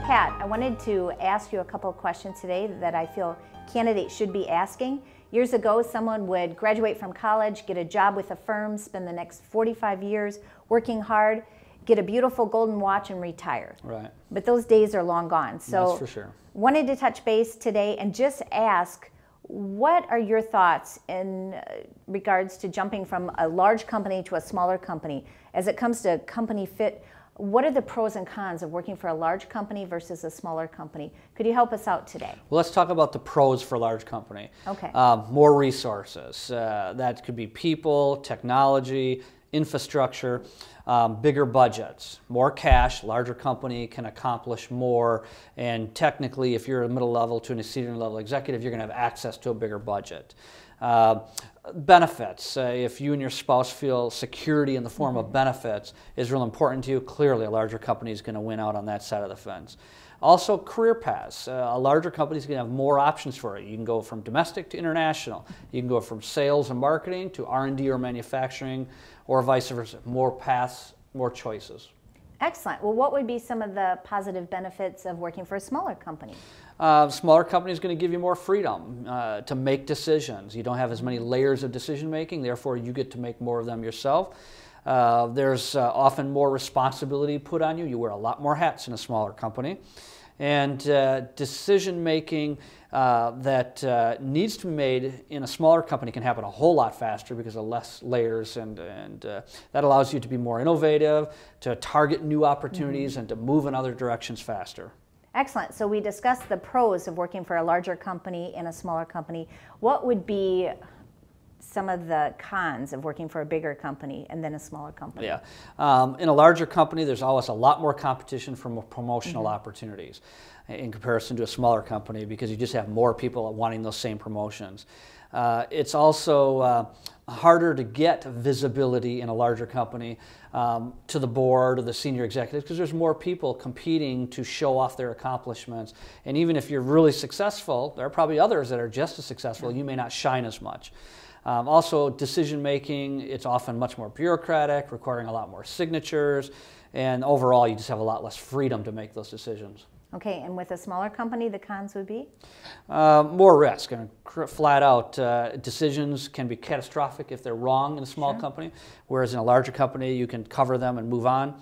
Pat, I wanted to ask you a couple of questions today that I feel candidates should be asking. Years ago, someone would graduate from college, get a job with a firm, spend the next 45 years working hard, get a beautiful golden watch, and retire. Right. But those days are long gone. So that's for sure. Wanted to touch base today and just ask, what are your thoughts in regards to jumping from a large company to a smaller company? As it comes to company fit, what are the pros and cons of working for a large company versus a smaller company? Could you help us out today? Well, let's talk about the pros for a large company. Okay. More resources. That could be people, technology, infrastructure, bigger budgets, more cash. Larger company can accomplish more, and technically, if you're a middle level to a senior level executive, you're going to have access to a bigger budget. Benefits. If you and your spouse feel security in the form of benefits is real important to you, clearly a larger company is going to win out on that side of the fence. Also, career paths. A larger company is going to have more options for you. You can go from domestic to international. You can go from sales and marketing to R&D or manufacturing, or vice versa. More paths, more choices. Excellent. Well, what would be some of the positive benefits of working for a smaller company? Smaller company is going to give you more freedom to make decisions. You don't have as many layers of decision making, therefore you get to make more of them yourself. There's often more responsibility put on you. You wear a lot more hats in a smaller company. And decision making that needs to be made in a smaller company can happen a whole lot faster because of less layers, and that allows you to be more innovative, to target new opportunities, and to move in other directions faster. Excellent. So we discussed the pros of working for a larger company and a smaller company. What would be some of the cons of working for a bigger company and then a smaller company? Yeah. In a larger company, there's always a lot more competition for more promotional opportunities in comparison to a smaller company, because you just have more people wanting those same promotions. It's also harder to get visibility in a larger company to the board or the senior executives, because there's more people competing to show off their accomplishments. And even if you're really successful, there are probably others that are just as successful. You may not shine as much. Also, decision making, it's often much more bureaucratic, requiring a lot more signatures, and overall you just have a lot less freedom to make those decisions. Okay, and with a smaller company, the cons would be? More risk. And flat out, decisions can be catastrophic if they're wrong in a small company, whereas in a larger company you can cover them and move on.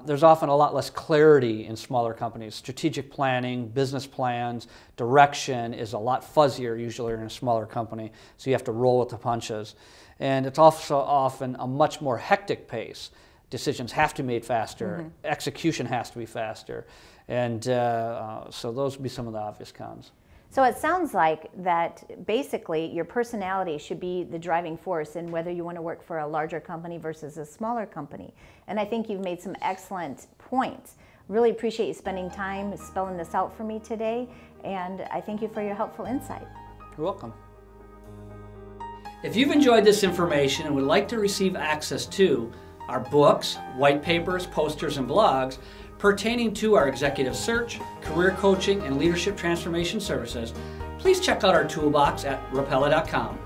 There's often a lot less clarity in smaller companies. Strategic planning, business plans, direction is a lot fuzzier usually in a smaller company, so you have to roll with the punches. And it's also often a much more hectic pace. Decisions have to be made faster, execution has to be faster, and so those would be some of the obvious cons. So it sounds like that basically your personality should be the driving force in whether you want to work for a larger company versus a smaller company. And I think you've made some excellent points. Really appreciate you spending time spelling this out for me today, and I thank you for your helpful insight. You're welcome. If you've enjoyed this information and would like to receive access to our books, white papers, posters, and blogs pertaining to our executive search, career coaching, and leadership transformation services, please check out our toolbox at rapella.com.